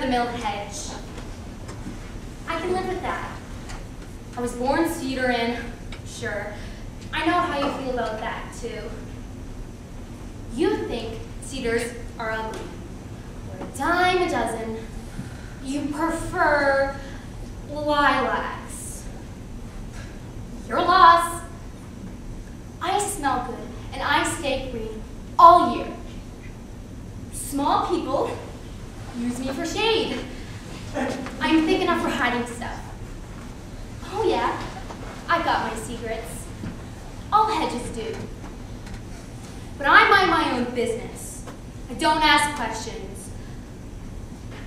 run-of-the-mill hedge. I can live with that. I was born cedar and, sure, I know how you feel about that too. You think cedars are ugly. They're a dime a dozen. You prefer lilacs. Your loss. I smell good and I stay green all year. Small people use me for shade. I'm thick enough for hiding stuff. Oh yeah, I got my secrets. All hedges do. But I mind my own business. I don't ask questions.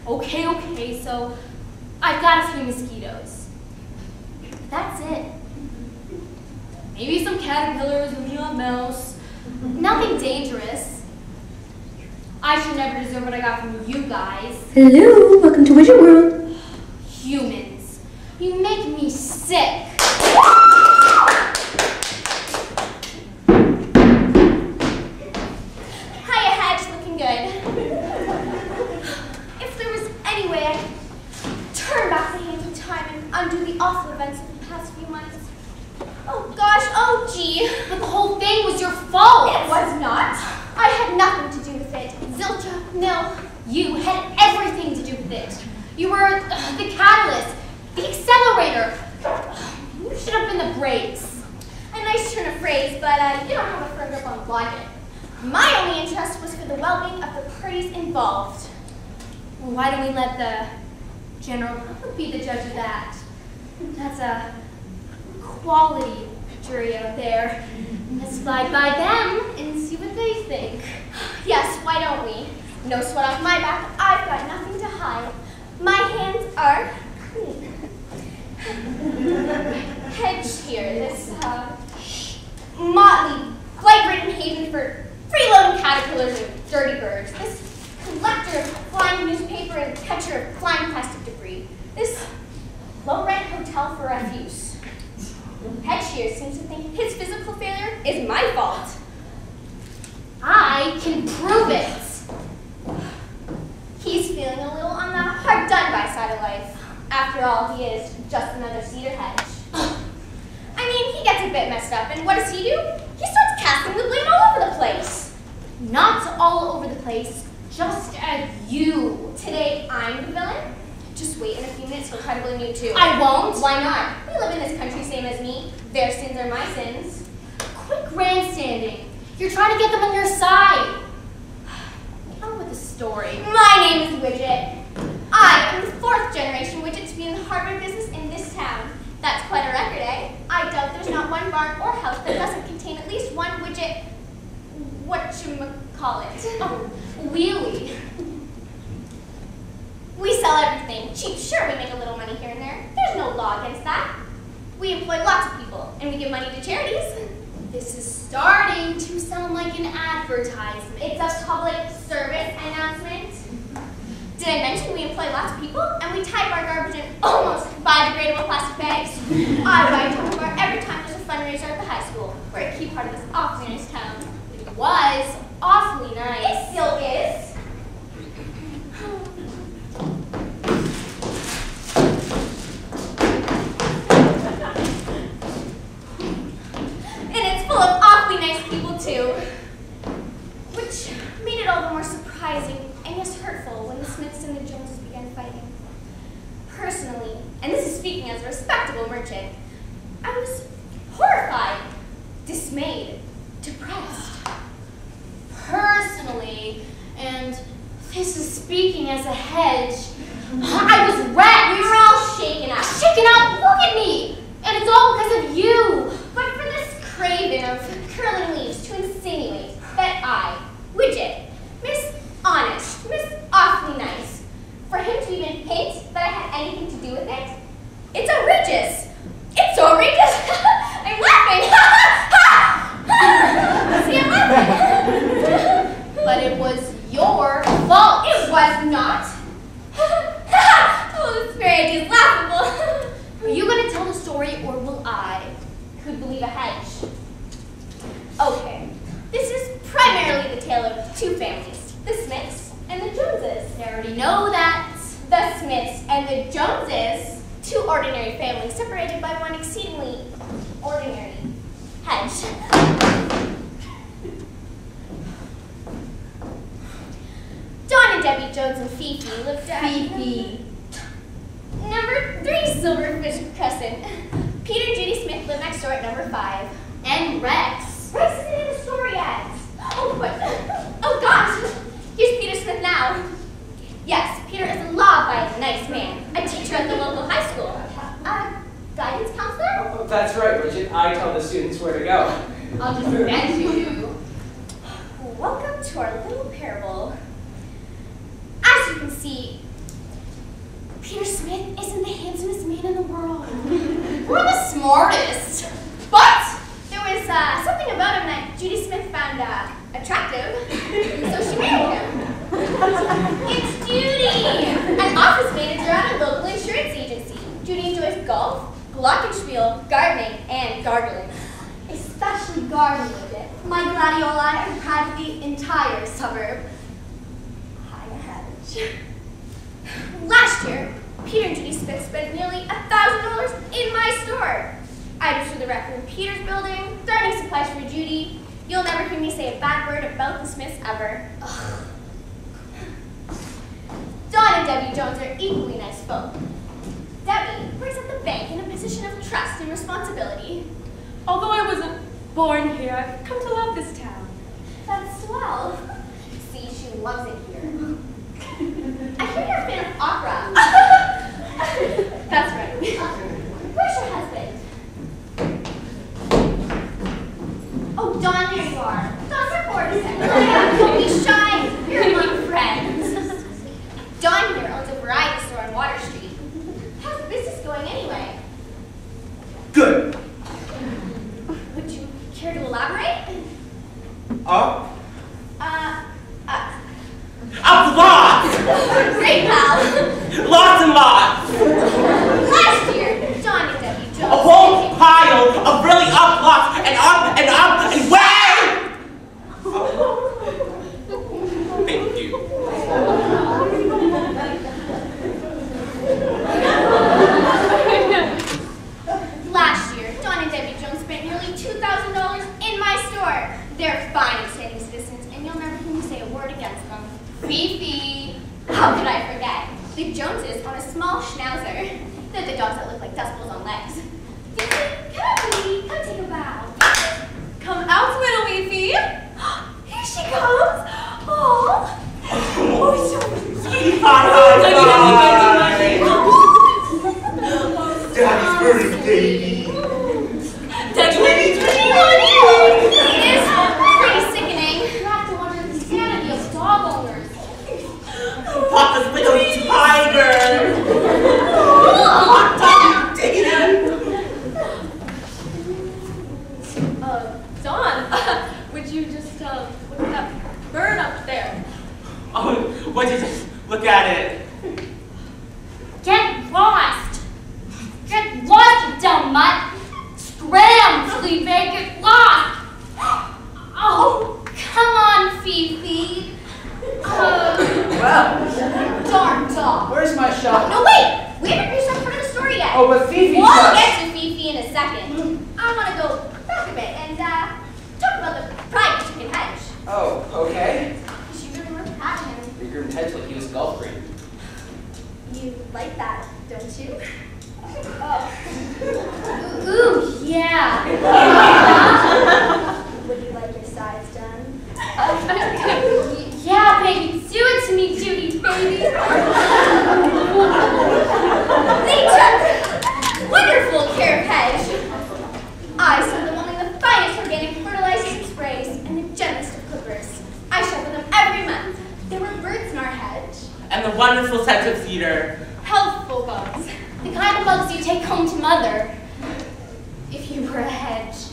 Okay, so I've got a few mosquitoes. But that's it. Maybe some caterpillars, maybe a mouse. Nothing dangerous. I should never deserve what I got from you guys. Hello, welcome to Widget World. Humans. You make me sick. Hiya, Hedge, looking good. If there was any way I could turn back the hands of time and undo the awful events of the past few months. Oh gosh, oh gee. But the whole thing was your fault. It was not. I had nothing to do with it. Zilcha, nil. You had everything to do with it. You were the catalyst, the accelerator. You should have been the brakes. A nice turn of phrase, but you don't have a firm grip on logic. My only interest was for the well-being of the parties involved. Well, why don't we let the general public be the judge of that? That's a quality jury out there. Let's slide by them and see what they think. Yes, why don't we? No sweat off my back. I've got nothing to hide. My hands are clean. Hedge here, this motley, light-ridden haven for freeloading caterpillars and dirty birds. This collector of flying newspaper and catcher of flying plastic debris. This low-rent hotel for refuse. Hedge here seems to think his physical failure is my fault. I can prove it. He's feeling a little on the hard done by side of life. After all, he is just another cedar hedge. I mean, he gets a bit messed up, and what does he do? He starts casting the blame all over the place. Not all over the place, just at you. Today, I'm the villain. Just wait, in a few minutes he'll try to blame you too. I won't. Why not? We live in this country same as me. Their sins are my sins. Quit grandstanding. You're trying to get them on your side. On with the story. My name is Widget. I am the 4th generation Widget to be in the hardware business in this town. That's quite a record, eh? I doubt there's not one barn or house that doesn't contain at least one Widget, whatchamacallit, wheelie. We sell everything. Cheap, sure, we make a little money here and there. There's no law against that. We employ lots of people, and we give money to charities. This is starting to sound like an advertisement. It's a public service announcement. Did I mention we employ lots of people, and we type our garbage in almost biodegradable plastic bags? I buy a tote bar every time there's a fundraiser at the high school. We're a key part of this awfully nice town. It was awfully nice. It still is. And it's full of awfully nice people too. Which made it all the more surprising and yes hurtful when the Smiths and the Joneses began fighting. Personally, and this is speaking as a respectable merchant, I was horrified, dismayed, depressed. Personally, and this is speaking as a hedge, I was wrecked. We were all shaken up. Shaken up? Look at me! And it's all because of you. But for this craven of curling leaves to insinuate that I, Widget, Miss Honest, Miss Awfully Nice, for him to even hint that I had anything to do with it, it's outrageous. It's so outrageous. I'm laughing. See, I'm laughing. But it was your fault. It was not. The Joneses, two ordinary families separated by one exceedingly ordinary hedge. Dawn and Debbie Jones and Fifi lived at number 3 Silverfish Crescent. Peter and Judy Smith lived next door at number 5. And Rex. Rex isn't in the story yet. Oh, what? Oh gosh! Here's Peter Smith now. Yes, Peter is a law-abiding, nice man. A teacher at the local high school. Guidance counselor? Oh, that's right, Bridget. I tell the students where to go. I'll just bet you do. Welcome to our little parable. As you can see, Peter Smith isn't the handsomest man in the world. We're the smartest. But there was something about him that Judy Smith found attractive, so she married him. It's Judy! An office manager at a local insurance agency. Judy enjoys golf, glockenspiel, gardening, and gargling. Especially gardening with it. My gladioli are proud of the entire suburb. Last year, Peter and Judy Smith spent nearly $1,000 in my store. Items for the rec room Peter's building, gardening supplies for Judy. You'll never hear me say a bad word about the Smiths ever. Ugh. Dawn and Debbie Jones are equally nice folk. Debbie works at the bank in a position of trust and responsibility. Although I wasn't born here, I've come to love this town. That's swell. See, she loves it here. I hear you're a fan of opera. That's right. Where's your husband? Oh, Dawn, there you are. Dawn, report a second. Don't be shy. You're among friends. Dawn here owns a variety store on Water Street. How's business going anyway? Good. Would you care to elaborate? Lots! Great, pal. Lots and lots! Last year, Dawn and Debbie Jones. A whole pile of really up lots and up and up and where? Thank you. Last year, Dawn and Debbie Jones spent nearly $2,000 in my store. They're fine and standing citizens, and you'll never hear me say a word against them. Fifi! How could I forget? The Joneses on a small schnauzer. They're the dogs that look like dust bowls on legs. Fifi, come on, Fifi. Come take a bow. Come out, little Fifi. Here she comes. Oh. Daddy's birthday. It is pretty sickening. You have to wonder the sanity of dog owners. Papa's little tiger. Hot dog, take it in. Dawn, would you just look at that bird up there? Oh, what did you look at it? Get lost. Get lost, you dumb mutt. Scram, Sleepy, get lost. Oh, come on, Fifi. Well, Darn dog. where's my shot? No, wait! We haven't reached that part of the story yet. Oh, but Fifi We'll just... get to Fifi in a second. I want to go back a bit and talk about the private chicken hedge. Oh, okay. She really worked at him. We grew in heads like he was golf green. You like that, don't you? Ooh, yeah. Would you like your sides done? Yeah, baby, do it to me, Judy, baby. They took wonderful care of hedge. I sell them only the finest organic fertilizers and sprays and the gentlest of clippers. I shop with them every month. There were birds in our hedge. And the wonderful sense of cedar. Healthful bugs. The kind of bugs you take home to mother. If you were a hedge.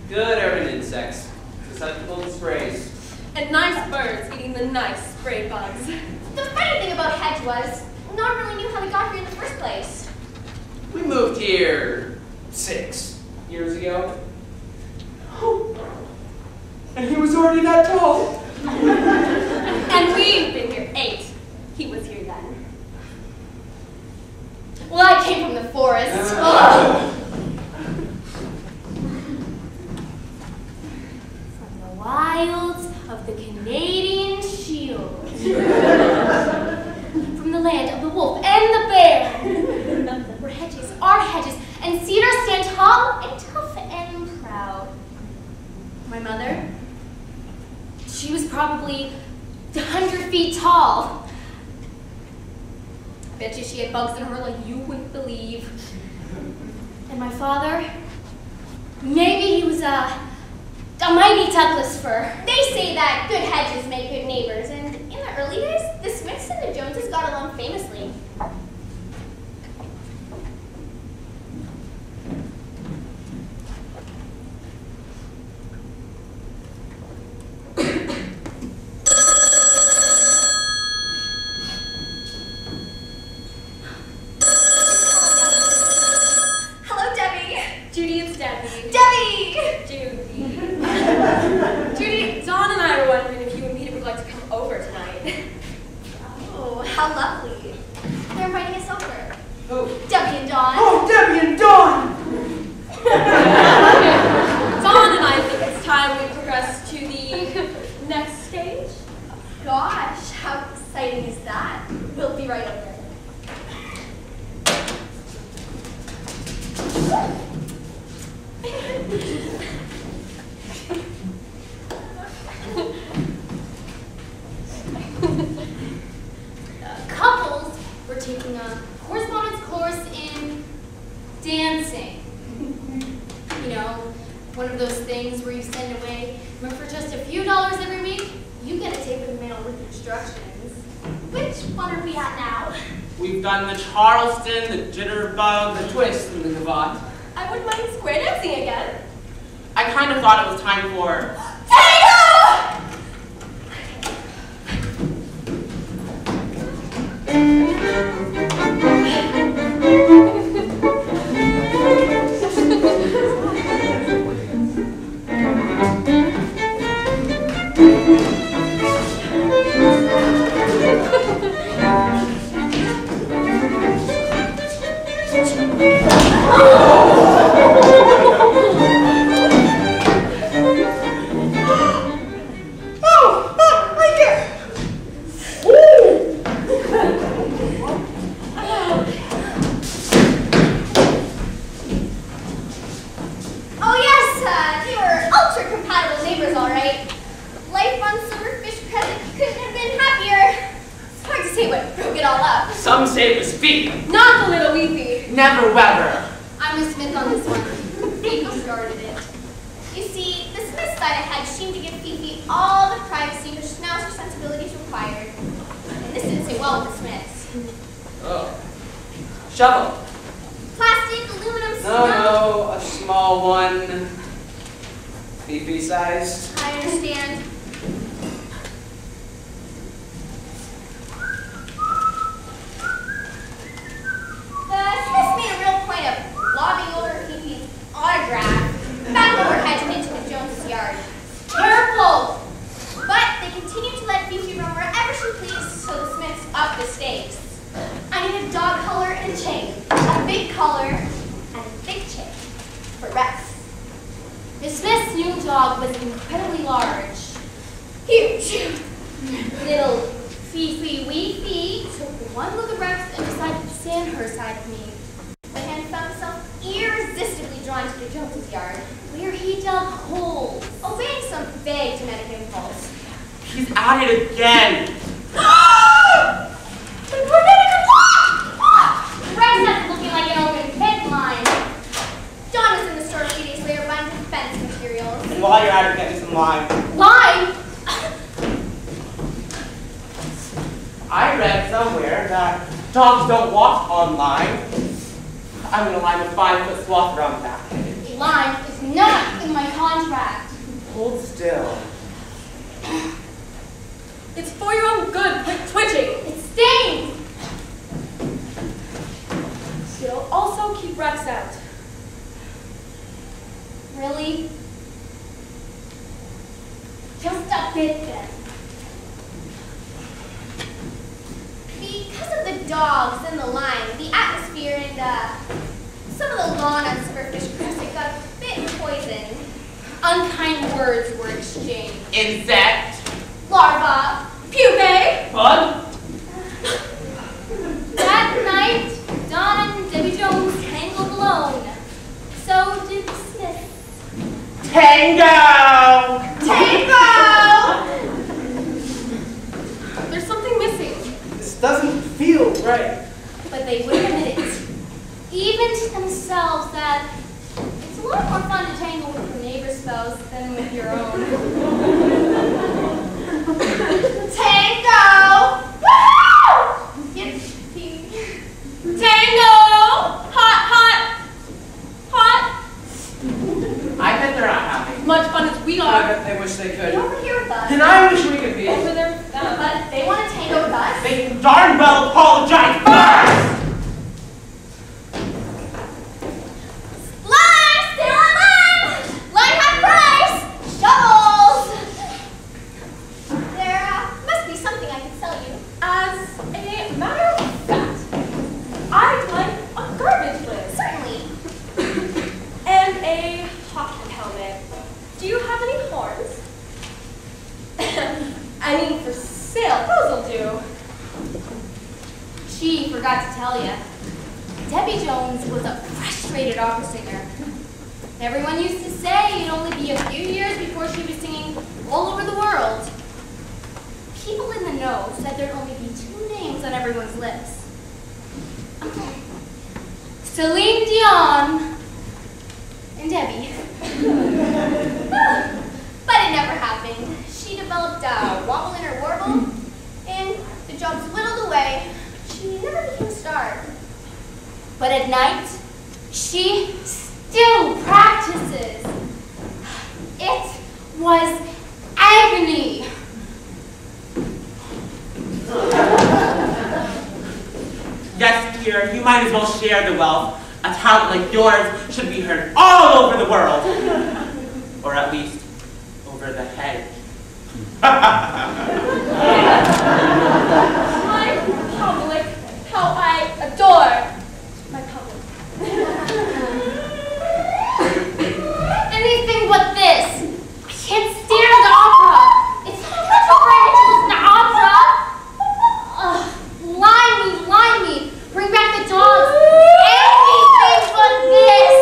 Good urban insects. Susceptible to sprays. And nice birds eating the nice spray bugs. The funny thing about hedge was, no one really knew how they got here in the first place. We moved here 6 years ago. And he was already that tall. And we've been here 8. He was here then. forest. From the wilds of the Canadian Shield. From the land of the wolf and the bear. Where hedges are hedges, and cedars stand tall and tough and proud. My mother, she was probably 100 feet tall. I bet you she had bugs in her like you wouldn't believe. And my father, maybe he was a mighty Douglas fir. They say that good hedges make good neighbors, and in the early days, the Smiths and the Joneses got along famously. How lovely. They're inviting us over. Who? Debbie and Dawn. Oh, Debbie and Dawn! Dawn and I think it's time we progress to the next stage. Gosh, how exciting is that? We'll be right up there. Couples were taking a correspondence course in dancing. You know, one of those things where you send away, and for just a few dollars every week, you get a tape in the mail with instructions. Which one are we at now? We've done the Charleston, the jitterbug, the twist, and the gavotte. I wouldn't mind square dancing again. I kind of thought it was time for... Some say it was feet. Not the little weepy. Never Weber. I'm a Smith on this one. Fifi started it. You see, the Smith side of Hedge seemed to give Fifi all the privacy which now her sensibilities required. And this didn't sit well with the Smiths. Oh. Shovel. Plastic, aluminum, No, a small one. Fifi sized. I understand. The Smiths made a real point of lobbying over Fifi's autograph back over Hedge and into the Joneses' yard. Careful! But they continued to let Fifi roam wherever she pleased, so the Smiths upped the stakes. I need a dog collar and a chain, a big collar, and a big chain for Rex. The Smith's new dog was incredibly large. Huge. Little Fifi Weefy took one look at Rex and decided to stand her side of me, And found himself irresistibly drawn to the Joneses' yard, where he dug holes. obeying some vague genetic impulse. He's at it again. Rex is looking like an open pit mine. Dawn was in the store a few days later buying some fence materials. And while you're at it, get me some lime. Lime? I read somewhere that dogs don't walk on lime. I'm gonna line a 5-foot swath around the back. Lime is not in my contract. Hold still. It's for your own good. Quit twitching. It stings. It'll also keep Rex out. Really? Just a bit then. Because of the dogs and the lime, the atmosphere and kind words were exchanged. Insect. Larva. Pupae. Bug. That night, Don and Debbie Jones tangled alone. So did Smith. Tango! Tango! There's something missing. This doesn't feel right. But they wouldn't admit it, even to themselves, that it's a lot more fun to tangle with your neighbor's spouse than with your own. Tango! Woo! Tango! Hot, hot, hot. I bet they're not happy. Much fun as we I are. bet they wish they Get could. over here with us. And I wish we could be. Over there with them. But they want to tango with us. They can darn well apologize first! Lime! Stay on lime! Lime half price! Shovels! There must be something I can sell you. As a matter of fact, I'd like a garbage lid. Certainly. And a hockey helmet. Do you have any horns? I mean, for sale, those will do. She forgot to tell you, Debbie Jones was a frustrated opera singer. Everyone used to say it'd only be a few years before she was singing all over the world. People in the know said there'd only be 2 names on everyone's lips. Celine Dion and Debbie. But it never happened. She developed a wobble in her warble, and the jobs whittled away. She never became a star. But at night, she still practices. It was agony. Yes, Pierre, you might as well share the wealth. A talent like yours should be heard all over the world. Or at least, over the hedge. My public, how I adore my public. Anything but this. I can't stand the opera. It's not much of an opera. Line me. Bring back the dogs. Anything but this.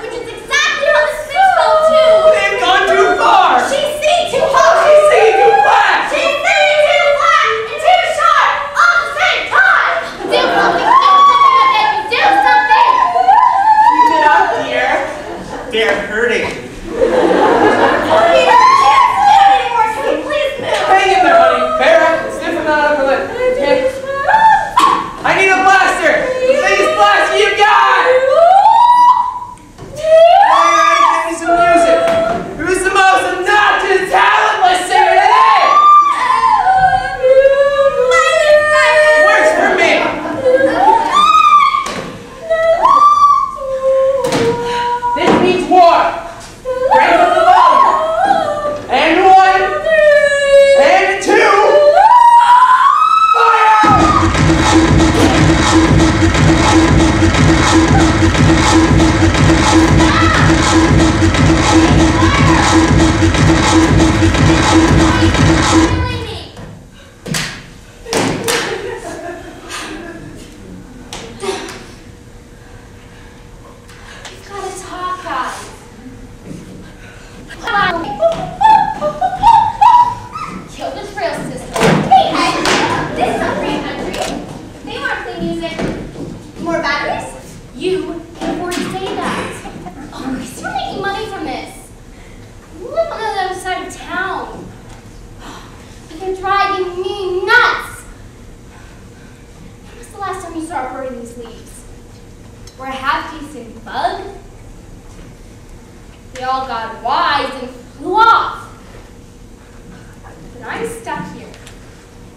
Which is exactly how the Smiths felt too. They've gone too far. She's seen too hard. She's seen too flat. She's singing too flat and too short all at the same time. Do something, do something. Keep it up, Pierre. They're hurting. Peter, I can't stand anymore. Can you please move? Hang in there, honey. Bear up and stiffen that upper lip. I need a blaster. Biggest blaster you got. Alright, give me some music. Who's the most obnoxious, talentless singer today? Works for me. This means war. Break up the volume. And 1, and 2. Fire! We've got to talk, guys. Kill the trail system. Hey, Ed, this is a free country. They want to play music. More batteries? You can afford to say that. Oh, we're still making money from this. We live on the other side of town. They're driving me nuts. When was the last time you saw a bird in these leaves? Or a half-decent bug? They all got wise and flew off. But I'm stuck here.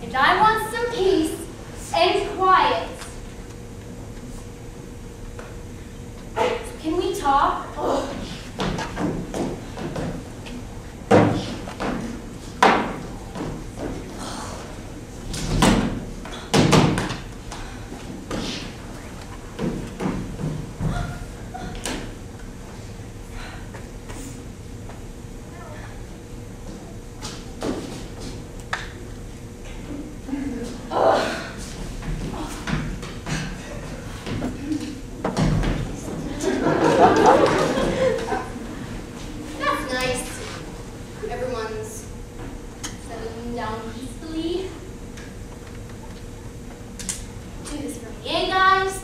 And I want some peace and quiet. So can we talk? That's nice. Everyone's settling down peacefully. Do this for me, eh, guys?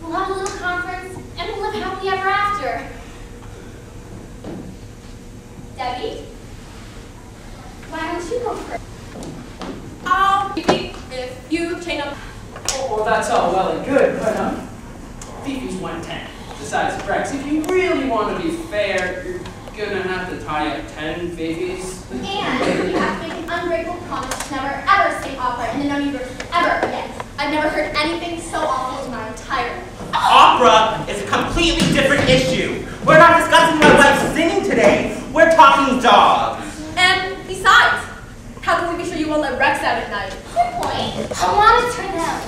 We'll have a little conference and we'll live happily ever after. Debbie? Why don't you go first? If you take up... Oh, that's all well and good, but Fifi's 110. Besides, Rex, if you really want to be fair, you're gonna have to tie up 10 Fifis. And you have to make an unbreakable promise to never ever sing opera in the known universe ever again. I've never heard anything so awful in my entire life. Opera is a completely different issue. We're not discussing my wife's singing today. We're talking dogs. And besides, how can we be sure you won't let Rex out at night? Good point. I want to turn them.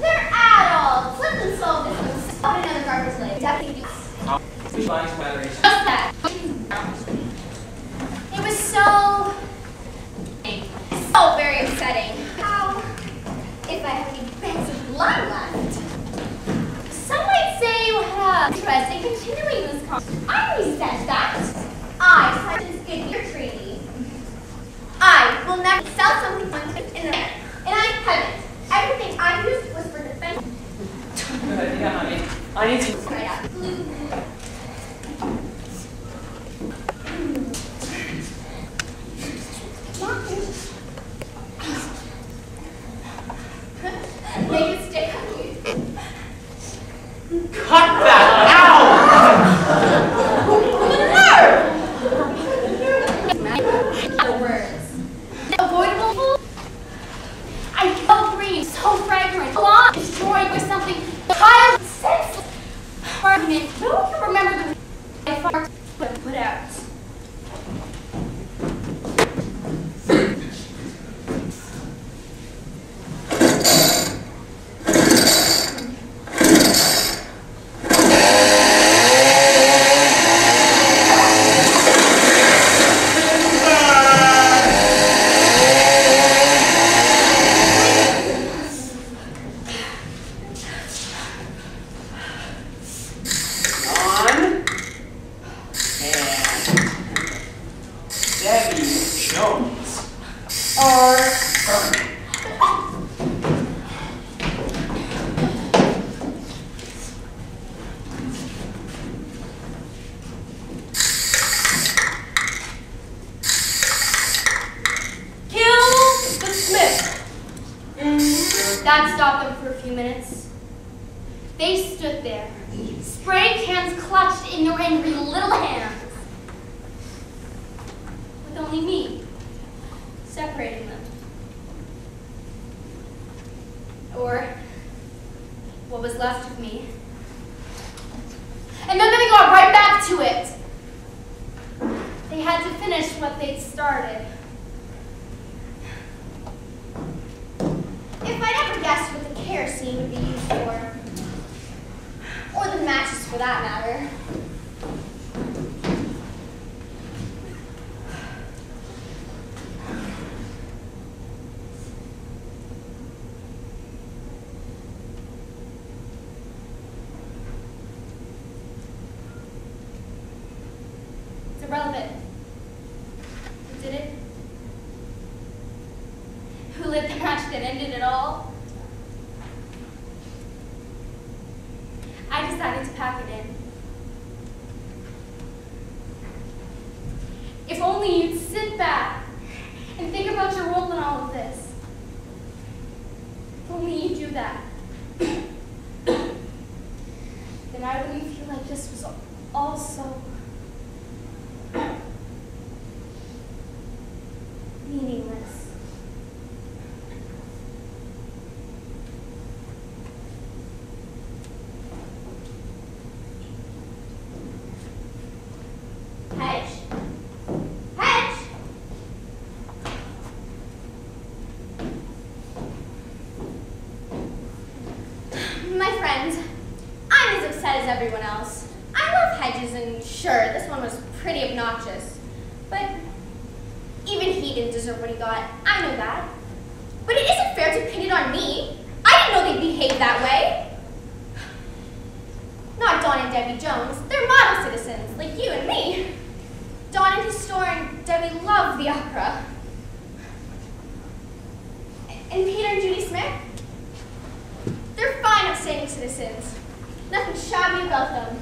They're adults. Let them solve this one. Stop another garbage lake. Definitely do. Fifi likes batteries. Just that. It was so very upsetting. How? If I have any bits of blood left. some might say what interest in continuing this conversation. I already said that. I signed this good-year treaty. I will never sell something on the internet. And I haven't. Everything I used was for defense. Good idea, honey. I need to... Right out. Make it stick on you. Cut that out! other words. Avoidable. I go green, so fragrant, blonde, destroyed with something child senseless. Argument. Who can remember the I far put out? That stopped them for a few minutes. They stood there, spray cans clutched in their angry little hands, with only me separating them. Or what was left of me. And then they got right back to it. They had to finish what they'd started. If I'd ever guessed what the kerosene would be used for, or the matches for that matter. It's irrelevant. Who did it? Who lit the match that ended it all? I decided to pack it in. If only you'd sit back and think about your role in all of this. If only you'd do that. Then I wouldn't feel like this was all so meaningless. Hedge. Hedge! My friends, I'm as upset as everyone else. I love Hedges, and sure, this one was pretty obnoxious. But even he didn't deserve what he got. I know that. But it isn't fair to pin it on me. I didn't know they'd behave that way. Not Dawn and Debbie Jones, they're model citizens, like you and me. Don and his store and Debbie love the opera. And Peter and Judy Smith, they're fine, upstanding citizens. Nothing shabby about them.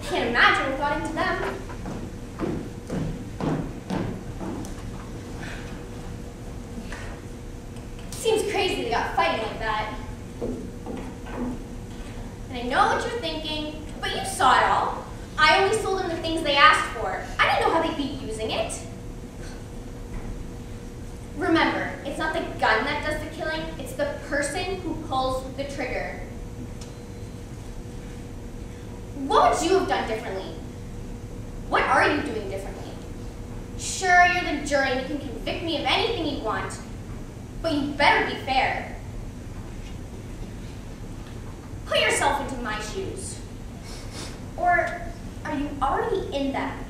Can't imagine what got into them. Seems crazy they got fighting like that. And I know what you're thinking, but you saw it all. I only sold them the things they asked for. I didn't know how they'd be using it. Remember, it's not the gun that does the killing, it's the person who pulls the trigger. What would you have done differently? What are you doing differently? Sure, you're the jury and you can convict me of anything you want, but you better be fair. Put yourself into my shoes. Or are you already in them?